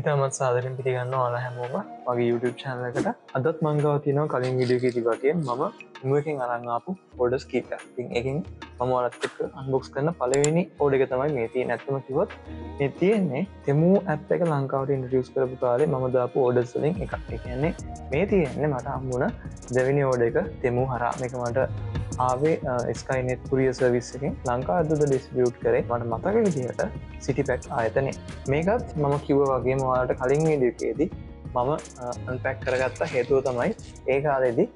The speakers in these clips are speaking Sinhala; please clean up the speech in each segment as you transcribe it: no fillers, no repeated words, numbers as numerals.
ඉතාමත් සාදරෙන් පිළිගන්න ඕන හැමෝම මගේ YouTube channel එකට. අදත් මං ගාව තියෙනවා කලින් වීඩියෝ එකේදී වගේ මම ඉමුවකින් අරන් ආපු orders කීපයක්. ඉතින් ඒකෙන් මම ඔයාලත් එක්ක unbox කරන පළවෙනි order එක තමයි මේ තියෙන්නේ. ඇත්තම කිව්වොත් මේ තියෙන්නේ Temu app එක ලංකාවට introduce කරපු කාලේ මම දාපු orders වලින් එකක්. ඒ කියන්නේ මේ තියෙන්නේ මට හම්බුණ දෙවෙනි order එක Temu හරහා. මේක මට ආවේ Skynet courier service එකෙන් ලංකාවට ඩිස්ට්‍රිබියුට් කරේ මට මතක විදිහට City Pack ආයතනයේ. මේකත් මම කිව්වා වගේම ඔයාලට කලින් වීඩියෝ එකේදී මම අන්පැක් කරගත්ත හේතුව තමයි ඒ කාලේදී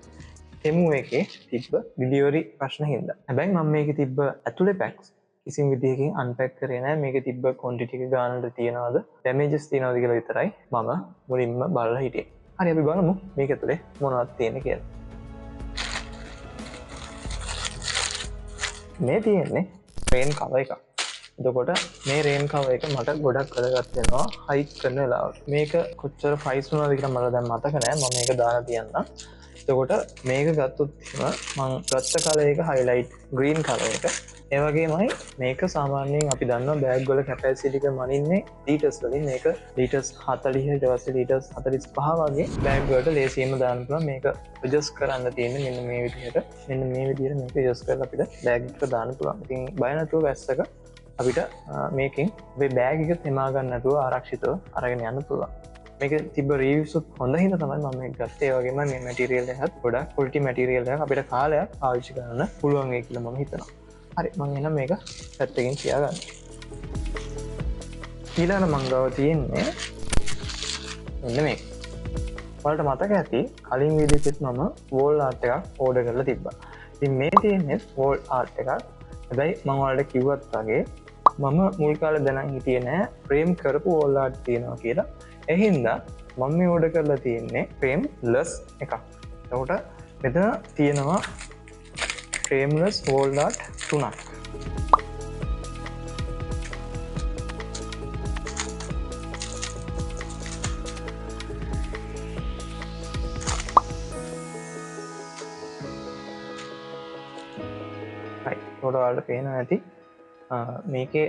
Temu එකේ තිබ්බ ඩිලිවරි ප්‍රශ්න හින්දා. හැබැයි මම මේකේ තිබ්බ ඇතුලේ පැක්ස් කිසිම විදිහකින් අන්පැක් කරේ නැහැ. මේකේ තිබ්බ ක්වොන්ටිටි එක ගානට තියනවාද ඩැමේජස් තියනවාද කියලා විතරයි මම මුලින්ම බලලා හිටියේ. හරි අපි බලමු මේක ඇතුලේ මොනවද තියෙන්නේ කියලා. මේ තියෙන්නේ රේන් කවර් එකක්. එතකොට මේ රේන් කවර් එක මට ගොඩක් වැදගත් වෙනවා හයික් කරන වෙලාවට. මේක කොච්චර ප්‍රයිස් වුණාද කියලා මට දැන් මතක නැහැ. මම මේක දාලා තියන්නම්. එතකොට මේක ගත්තොත් මම ගත්ත කලර් එක highlight green කලර් එක. ඒ වගේමයි මේක සාමාන්‍යයෙන් අපි දන්නවා බෑග් වල කැපැසිටි එක මනින්නේ ලීටර්ස් වලින්. මේක ලීටර්ස් 40 ඊට පස්සේ ලීටර්ස් 45 වගේ බෑග් වලට ලේසියෙන්ම දාන්න පුළුවන්. මේක ඇඩ්ජස්ට් කරන්න තියෙන්නේ මෙන්න මේ විදිහට. මෙන්න මේ විදිහට මේක ඇඩ්ජස්ට් කරලා අපිට බෑග් එකට දාන්න පුළුවන්. ඉතින් බය නැතුව වැස්සක අපිට මේකෙන් මේ බෑග් එක තෙමා ගන්න නැතුව ආරක්ෂිතව අරගෙන යන්න පුළුවන්. මේක තිබ්බ රිවිව්ස් හොඳ හින්දා තමයි මම මේක ගත්තේ. ඒ වගේම මේ මැටීරියල් එකත් ගොඩක් ක්වොලිටි මැටීරියල් එකක් අපිට කාලයක් පාවිච්චි කරන්න පුළුවන් වෙයි කියලා මම හිතනවා. හරි මම එහෙනම් මේක පැත්තකින් තියාගන්න. ඊළඟ මං ගාව තියෙන්නේ මෙන්න මේක. ඔයාලට මතක ඇති කලින් වීඩියෝ එකෙත් මම වෝල් ආර්ට් එකක් ඕඩර් කරලා තිබ්බා. ඉතින් මේ තියෙන්නේ වෝල් ආර්ට් එකක්. හැබැයි මම ඔයාලට කිව්වත් වගේ මම මුල් කාලේ දැනන් හිටියේ නෑ ෆ්‍රේම් කරපු වෝල් ආර්ට් තියෙනවා කියලා. ඒ හින්දා මම මේ ඕඩර් කරලා තියෙන්නේ ෆ්‍රේම් ලස් එකක්. එතකොට මෙතන තියෙනවා ෆ්‍රේම්ලස් වෝල් ආර්ට් 3ක්. ඔයාලට පේනවා ඇති මේකේ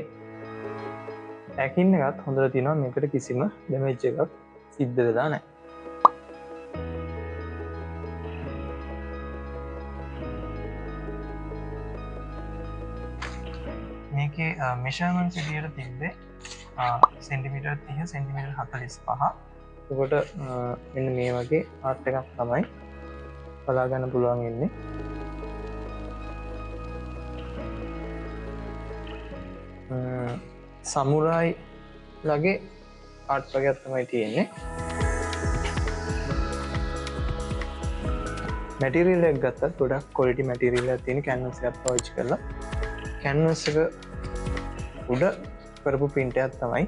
පැකින් එකත් හොඳට තියෙනවා. මේකට කිසිම ඩැමේජ් එකක් සිද්ධ වෙලා නැහැ. මේකේ මෙෂර්මන්ට්ස් විදියට තිබ්බේ සෙන්ටිමීටර් 30 සෙන්ටිමීටර් 45. එතකොට මෙන්න මේ වගේ ආර්ට් එකක් තමයි බලා ගන්න පුළුවන් ඉන්නේ. සමුරායි ලගේ ආර්ට් වර්කයක් තමයි තියෙන්නේ. මැටීරියල් එක ගත්තත් ගොඩක් ක්වොලිටි මැටීරියල් එකක් තියෙන කැන්වස් එකක් පාවිච්චි කරලා කැන්වස් එක උඩ කරපු print එකක් තමයි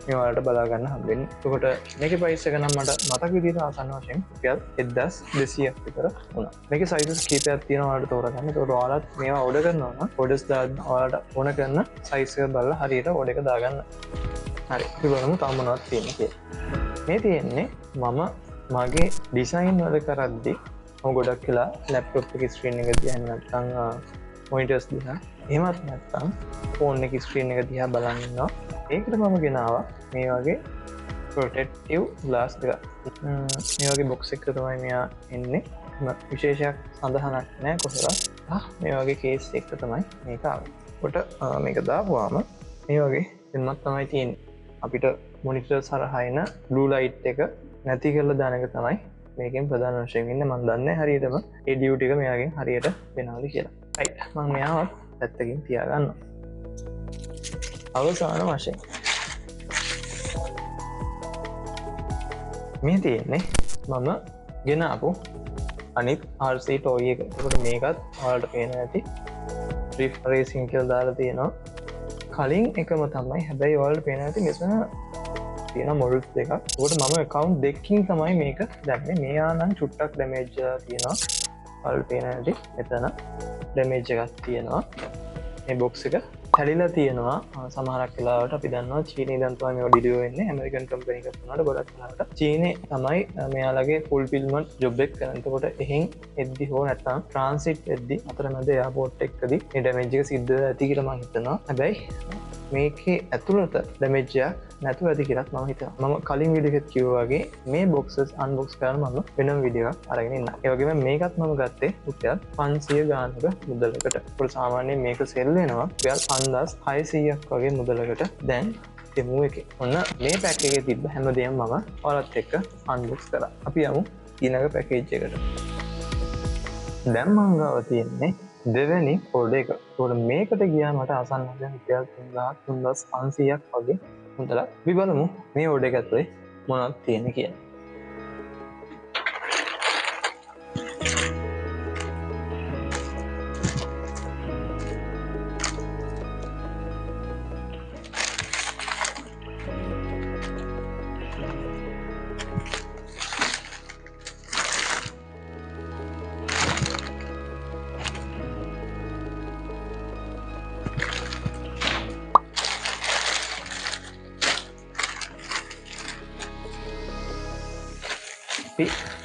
මේ ඔයාලට බලා ගන්න හම්බෙන්නේ. එතකොට මේකේ ප්‍රයිස් එක නම් මට මතක විදිහට ආසන්න වශයෙන් රුපියල් 1200ක් විතර වුණා. මේකේ සයිසස් කීපයක් තියෙනවා ඔයාලට තෝරගන්න. එතකොට ඔයාලත් මේවා ඕඩර් කරනවා නම් ඕඩර්ස් දාන්න ඔයාලට ඕන කරන සයිස් එක බලලා හරියට ඕඩර් එක දාගන්න. හරි අපි බලමු තව මොනවද තියෙන්නේ කියලා. මේ තියෙන්නේ මම මගේ ඩිසයින් වල කරද්දී මම ගොඩක් වෙලා ලැප්ටොප් එකේ ස්ක්‍රීන් එක දිහා නැත්නම් මොනිටර්ස් දිහා එහෙමත් නැත්නම් ෆෝන් එකේ ස්ක්‍රීන් එක දිහා බලන් ඉන්නවා. ඒකට මම ගෙනාවා මේ වගේ ප්‍රොටෙක්ටිව් ග්ලාස් එකක්. මේ වගේ බොක්ස් එකක තමයි මෙයා එන්නේ. විශේෂයක් සඳහනක් නැහැ කොහෙවත්. මේ වගේ කේස් එකක තමයි මේක ආවේ. කොට මේක දාපුවාම මේ වගේ දෙන්නක් තමයි තියෙන්නේ. අපිට මොනිටර් හරහා එන බ්ලූ ලයිට් එක නැති කරලා දාන එක තමයි මේකෙන් ප්‍රධාන වශයෙන් ඉන්නේ. මම දන්නේ හරියටම ඒ ඩියුටි එක මෙයාගෙන් හරියට වෙනවද කියලා. රයිට් මම මෙයාවත් පැත්තකින් තියාගන්නවා. අවසාන වශයෙන් මේ තියෙන්නේ මම ගෙනාපු අනිත් RC toy එක. එතකොට මේකත් ඔයාලට පේන ඇති drift racing කියලා දාලා තියෙනවා. කලින් එකම තමයි. හැබැයි ඔයාලට පේන ඇති මෙතන තියෙන මොඩල්ස් දෙකක්. ඒකට මම account දෙකකින් තමයි මේක දැම්මේ. මෙයා නම් චුට්ටක් ඩැමේජ් තියෙනවා. ඔයාලට පේන ඇති මෙතන ඩැමේජ් එකක් තියෙනවා. මේ බොක්ස් එක හැලිලා තියෙනවා. සමහරක් වෙලාවට අපි දන්නවා චීනයේ ඉඳන් තමයි මේවා ඩිලිවර් වෙන්නේ. ඇමරිකන් කම්පැනි එකක් වුණාට ගොඩක් වෙලාවට චීනයේ තමයි මෙයාලගේ ෆුල්ෆිල්මන්ට් ජොබ් එක කරන්නේ. එතකොට එහෙන් එද්දි හෝ නැත්නම් ට්‍රාන්සිට් එද්දි අතරමැද එයාපෝට් එකකදී මේ ඩැමේජ් එක සිද්ධ වෙලා ඇති කියලා මම හිතනවා. හැබැයි මේකේ ඇතුළත ඩැමේජ් එකක් නැතුව ඇති කියලත් මම හිතනවා. මම කලින් වීඩියෝ එකත් කිව්වා වගේ මේ බොක්සස් අන්බොක්ස් කරන මම වෙනම වීඩියෝ එකක් අරගෙන ඉන්නවා. ඒ වගේම මේකත් මම ගත්තේ රුපියල් 500 ගානක මුදලකට. ඒක සාමාන්‍යයෙන් මේක සෙල් වෙනවා රුපියල් 5600ක් වගේ මුදලකට. දැන් තෙමු එකේ ඔන්න මේ පැක් එකේ තිබ්බ හැමදේම මම ඔයාලත් එක්ක අන්බොක්ස් කරා. අපි යමු ඊළඟ පැකේජ් එකට. දැන් මම ගාව තියෙන්නේ දෙවැනි කෝඩ් එක. ඒකට මේකට ගියා මට අසන්නයෙන් රුපියල් 3500ක් වගේ මුදලක්. අපි බලමු මේ ඕඩර් එක ඇතුලේ මොනවද තියෙන්නේ කියලා.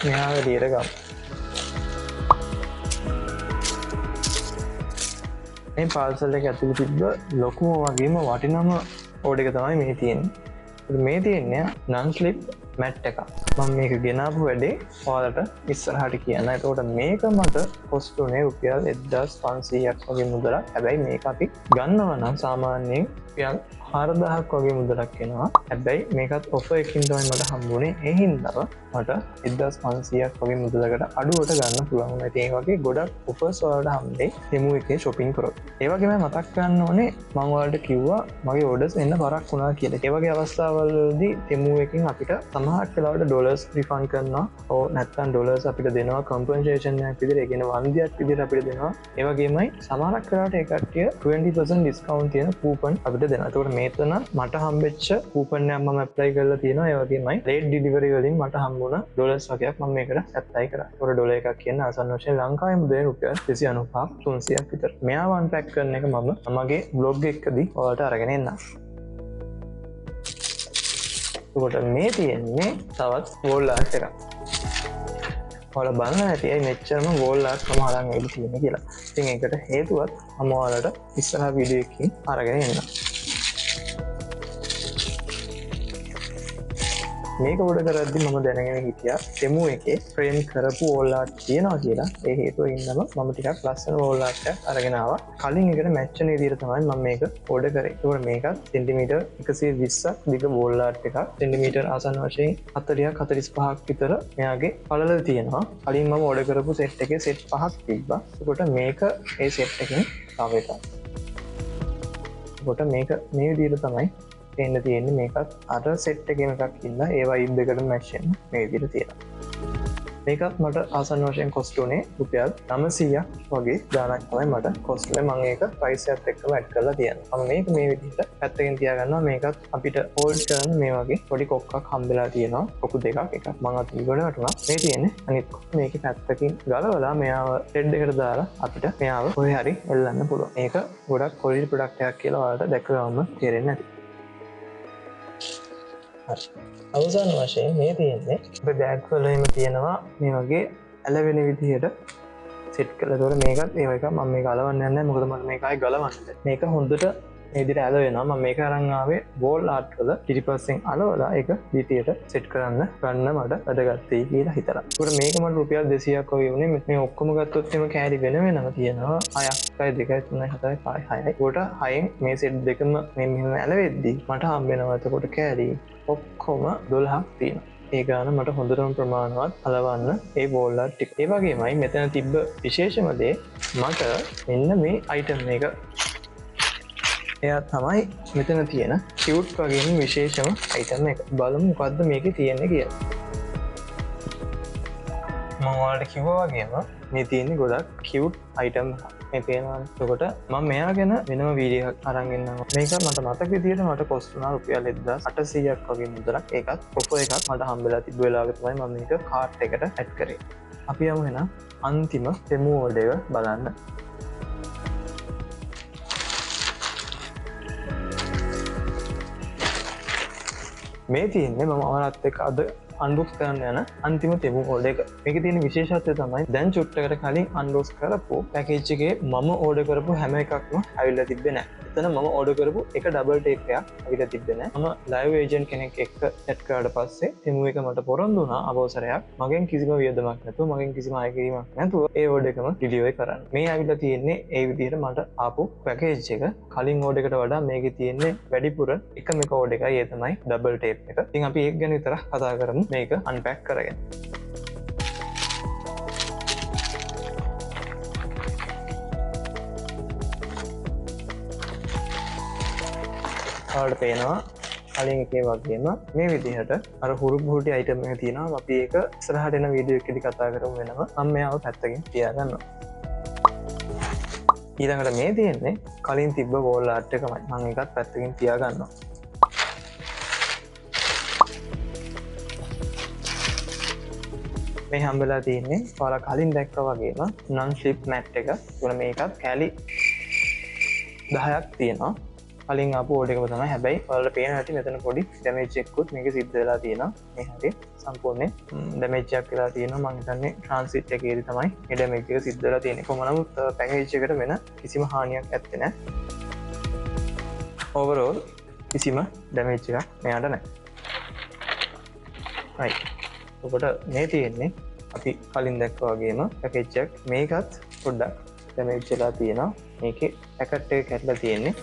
මෙහාව ලියර ගමු. මේ පාර්සල් එක ඇතුළේ තිබ්බ ලොකුම වගේම වටිනම ඕඩර් එක තමයි මේ තියෙන්නේ. මේ තියෙන්නේ නන් ස්ලිප් මැට් එකක්. මම මේක ගෙනාපු වැඩේ ඔයාලට ඉස්සරහට කියන්න. එතකොට මේක මට කොස්ට් උනේ රුපියල් 1500ක් වගේ මුදලක්. හැබැයි මේක අපි ගන්නවා නම් සාමාන්‍යයෙන් රුපියල් 4000ක් වගේ මුදලක් එනවා. හැබැයි මේකත් ඔෆර් එකකින් තමයි මට හම්බුනේ. ඒ හින්දා මට 1500ක් වගේ මුදලකට අඩුවට ගන්න පුළුවන් වුණා. ඒ වගේ ගොඩක් ඔෆර්ස් වලට හම්බෙයි තෙමු එකේ shopping කරොත්. ඒ වගේම මතක් කරන්න ඕනේ මම ඔයාලට කිව්වා මගේ orders එන්න බරක් වුණා කියලා. ඒ වගේ අවස්ථාවලදී තෙමු එකෙන් අපිට සමහර වෙලාවට ඩොලර්ස් රිෆන්ඩ් කරනවා. ඕ නැත්නම් ඩොලර්ස් අපිට දෙනවා කම්පෙන්සේෂන් එකක් විදිහට. ඒ කියන්නේ වන්දියක් විදිහට අපිට දෙනවා. ඒ වගේමයි සමහරක් වෙලාවට ඒ කට්ටිය 20% ඩිස්කවුන්ට් තියෙන කූපන් අපිට දෙනවා. ඒකට මේතන මට හම්බෙච්ච කූපන් එකක් මම ඇප්ලයි කරලා තියෙනවා. ඒ වගේමයි ලේට් ඩිලිවරි වලින් මට හම්බුණා ඩොලර්ස් වගේක් මම මේකට ඇප්ලයි කරා. ඒකට ඩොලර් එකක් කියන්නේ ආසන්න වශයෙන් ලංකාවේ මුදලෙන් රුපියල් 295 300ක් විතර. මෙයාව අන්පැක් කරන එක මම මගේ බ්ලොග් එකකදී ඔයාලට අරගෙන එන්නම්. ඒකට මේ තියෙන්නේ තවත් වෝල් ආර්ට් එකක්. ඔයාලා බලන්න ඇති ඇයි මෙච්චරම වෝල් ආර්ට් මම අරන් එන්න තියෙන්නේ කියලා. ඉතින් ඒකට හේතුවත් මම ඔයාලට ඉස්සරහ වීඩියෝ එකකින් අරගෙන එන්නම්. මේක උඩ කරද්දි මම දැනගෙන හිටියා තෙමු එකේ ෆ්‍රේම් කරපු වෝල් ආර්ට් තියෙනවා කියලා. ඒ හේතුව ඉන්නම මම ටිකක් ලස්සන වෝල් ආර්ට් එකක් අරගෙන ආවා. කලින් එකට මැච් වෙන විදිහට තමයි මම මේක ඕඩර් කරේ. ඒකට මේකත් සෙන්ටිමීටර් 120ක් දිග වෝල් ආර්ට් එකක්. සෙන්ටිමීටර් ආසන්න වශයෙන් 40ක් 45ක් විතර මෙයාගේ පළල තියෙනවා. කලින් මම ඕඩර් කරපු සෙට් එකේ සෙට් 5ක් තිබ්බා. ඒකට මේක ඒ සෙට් එකෙන් තව එකක්. ඒකට මේක මේ විදිහට තමයි එන්න තියෙන්නේ. මේකත් අර සෙට් එකෙන් එකක් ඉන්න ඒ වයිබ් එකට මැච් වෙන මේ විදිහට තියෙනවා. මේකත් මට ආසන්න වශයෙන් කොස්ට් උනේ රුපියල් 900ක් වගේ ගාණක් තමයි මට කොස්ට් උනේ. මම ඒක ප්‍රයිස් එකත් එක්කම ඇඩ් කරලා තියනවා. මම මේක මේ විදිහට පැත්තකින් තියාගන්නවා. මේකත් අපිට හෝල්ඩ් කරන්න මේ වගේ පොඩි කොක්කක් හම්බෙලා තියෙනවා. කොකු දෙකක් එකක් මම අත ඉගොඩ වටුණා. මේ තියෙන්නේ අනිත් මේක පැත්තකින් ගලවලා මෙයාව ටෙඩ් එකට දාලා අපිට මෙයාව කොහේ හරි එල්ලන්න පුළුවන්. මේක ගොඩක් කොලිටි ප්‍රොඩක්ට් එකක් කියලා ඔයාලට දැක්ක ගමන් තේරෙන්නේ නැති. අවසාන වශයෙන් මේ තියෙන්නේ අපේ බෑග් වල එහෙම තියෙනවා මේ වගේ ඇලවෙන විදිහට සෙට් කරලා. ඒතකොට මේකත් ඒ වගේ මම මේක අලවන්නේ නැහැ. මොකද මට මේක ආයි ගලවන්න. මේක හොඳට මේ විදිහට ඇල වෙනවා. මම මේක අරන් ආවේ වෝල් ආර්ට් වල පිටිපස්සෙන් අලවලා ඒක විදියට සෙට් කරන්න ගන්න මට වැදගත් වෙයි කියලා හිතලා. ඒකට මේක මට රුපියල් 200ක් වගේ වුණේ. මේ ඔක්කොම ගත්තොත් එimhe කෑලි වෙනම තියෙනවා 6ක් 2යි 3යි 4යි 5යි 6යි. ඒකට 6න් මේ සෙට් දෙකම මෙහෙම ඇලවෙද්දි මට හම්බ වෙනවා එතකොට කෑලි ඔක්කොම 12ක් තියෙනවා. ඒ ගාන මට හොඳටම ප්‍රමාණවත් අලවන්න ඒ වෝල් ආර්ට් ටික. ඒ වගේමයි මෙතන තිබ්බ විශේෂම දේ මට මෙන්න මේ අයිටම් එක එයා තමයි මෙතන තියෙන කියුට් වගේම විශේෂම අයිටම් එක. බලමු මොකද්ද මේකේ තියෙන්නේ කියලා. මම ඔයාලට කිව්වා වගේම මේ තියෙන්නේ ගොඩක් කියුට් අයිටම් මේ පේනවා. එතකොට මම මෙයා ගැන වෙනම වීඩියෝ එකක් අරන් ඉන්නවා. මේක මට මතක විදියට මට කොස්ට් වුණා රුපියල් 1800ක් වගේ මුදලක්. ඒකත් ඔෆර් එකක් මට හම්බෙලා තිබ්බ වෙලාවක තමයි මම මේක කාර්ට් එකට ඇඩ් කරේ. අපි යමු එහෙනම් අන්තිම තෙමු ඕඩර් එක බලන්න. මේ තියෙන්නේ මම ඔයාලත් එක්ක අද අන්බොක්ස් කරන්න යන අන්තිම තෙමු ඕඩ එක. මේක තියෙන විශේෂත්වය තමයි දැන් චුට්ටකට කලින් අන්බොක්ස් කරපු පැකේජ් එකේ මම ඕඩර් කරපු හැම එකක්ම ඇවිල්ලා තිබ්බේ නැහැ. එතන මම ඕඩර් කරපු එක ඩබල් ටේප් එකක් ඇවිල්ලා තිබ්බේ නැහැ. මම ලයිව් ඒජන්ට් කෙනෙක් එක්ක chat කරාට පස්සේ තෙමු එක මට පොරොන්දු වුණා අවසරයක් මගෙන් කිසිම වියදමක් නැතුව මගෙන් කිසිම අය කිරීමක් නැතුව ඒ ඕඩර් එකම ඩිලිවර් කරන්න. මේ ඇවිල්ලා තියෙන්නේ ඒ විදිහට මට ආපු පැකේජ් එක කලින් ඕඩර් එකට වඩා මේකේ තියෙන්නේ වැඩිපුර එකම එක ඕඩර් එකයි ඒ තමයි ඩබල් ටේප් එක. ඉතින් අපි ඒක ගැන විතරක් කතා කරමු මේක අන්පැක් කරගෙන. ඔයාලට පේනවා කලින් එකේ වගේම මේ විදිහට අර හුරු බුහුටි අයිටම් එක තියෙනවා. අපි ඒක ඉස්සරහට එන වීඩියෝ එකේදී කතා කරමු වෙනම. මම මෙයාව පැත්තකින් තියාගන්නවා. ඊළඟට මේ තියෙන්නේ කලින් තිබ්බ වෝල් ආර්ට් එකමයි. මම ඒකත් පැත්තකින් තියාගන්නවා. මේ හම්බෙලා තියෙන්නේ ඔයාලා කලින් දැක්කා වගේම non slip mat එක. උන මේකත් කැලි 10ක් තියෙනවා. කලින් ආපු ඕඩර් එකම තමයි. හැබැයි ඔයාලට පේන හැටි මෙතන පොඩි ඩැමේජ් එකකුත් මේක සිද්ධ වෙලා තියෙනවා. මේ හැටි සම්පූර්ණයෙන් ඩැමේජ් එකක් වෙලා තියෙනවා. මම හිතන්නේ ට්‍රාන්සිට් එකේදී තමයි මේ ඩැමේජ් එක සිද්ධ වෙලා තියෙන්නේ. කොහොම නමුත් පැකේජ් එකට වෙන කිසිම හානියක් ඇත්තේ නැහැ. ඕවරෝල් කිසිම ඩැමේජ් එකක් මෙයාට නැහැ. right. ඔබට මේ තියෙන්නේ අපි කලින් දැක්කා වගේම පැකේජ් එකක්. මේකත් පොඩ්ඩක් ඩැමේජ් වෙලා තියෙනවා. මේකේ පැකට් එක කැඩලා තියෙන්නේ.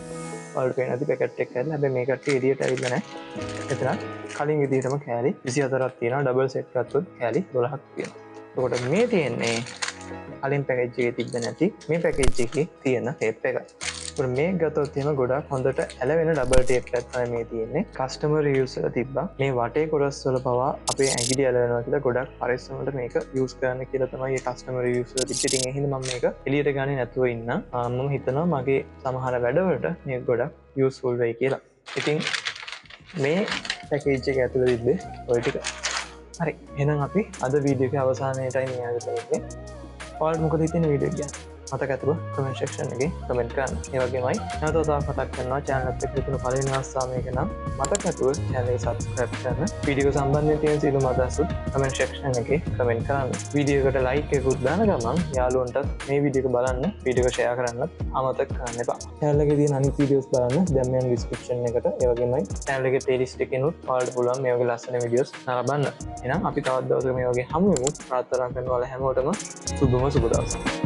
ඔයාලට පේන ඇති පැකට් එක කැඩලා. හැබැයි මේ කට්ටිය එළියට ඇවිල්ලා නැහැ. එතන කලින් විදිහටම කෑලි 24ක් තියෙනවා. ඩබල් සෙට් ගත්තොත් කෑලි 12ක් තියෙනවා. එතකොට මේ තියෙන්නේ කලින් පැකේජ් එකේ තිබ්බ නැති මේ පැකේජ් එකේ තියෙන ටේප් එක. ඒකට මේ ගත්තොත් එහෙම ගොඩක් හොඳට ඇලවෙන ඩබල් ටේප් එකක් තමයි මේ තියෙන්නේ. කස්ටමර් රිවිව්ස් වල තිබ්බා මේ වටේ කොටස් වල පවා අපේ ඇඟිලි ඇලවෙනවා කියලා ගොඩක් පරිස්සමකට මේක යූස් කරන්න කියලා තමයි මේ කස්ටමර් රිවිව්ස් වල තිබ්බේ. ඉතින් ඒ හින්දා මම මේක එළියට ගන්නේ නැතුව ඉන්න. මම හිතනවා මගේ සමහර වැඩවලට මේක ගොඩක් යූස්ෆුල් වෙයි කියලා. ඉතින් මේ පැකේජ් එක ඇතුළේ තිබ්බේ ඔය ටික. හරි. එහෙනම් අපි අද වීඩියෝ එකේ අවසානයේටයි මේ ආගත වෙන්නේ. ඔයාලට මොකද හිතෙන්නේ වීඩියෝ එක ගැන? මතක ඇතුව කමෙන්ට් සෙක්ෂන් එකේ කමෙන්ට් කරන්න. ඒ වගේමයි නැවත තවත් මතක් කරනවා channel එකත් එක්ක තුන පළවෙනි අවස්ථාව මේක නම් මතක ඇතුව channel එක subscribe කරන්න. වීඩියෝ සම්බන්ධයෙන් තියෙන සියලුම අදහස් කමෙන්ට් සෙක්ෂන් එකේ කමෙන්ට් කරන්න. වීඩියෝ එකට like එකකුත් දාන ගමන් යාළුවන්ටත් මේ වීඩියෝ එක බලන්න වීඩියෝ එක share කරන්නත් අමතක කරන්න එපා. channel එකේ තියෙන අනිත් වීඩියෝස් බලන්න දැන් මේ description එකට. ඒ වගේමයි channel එකේ playlist එකේනොත් ඔයාලට පුළුවන් මේ වගේ ලස්සන වීඩියෝස් නරඹන්න. එහෙනම් අපි තවත් දවසක මේ වගේ හමු වෙමු. ප්‍රාර්ථනා කරනවා ඔයාලා හැමෝටම සුබම සුබ දවසක්.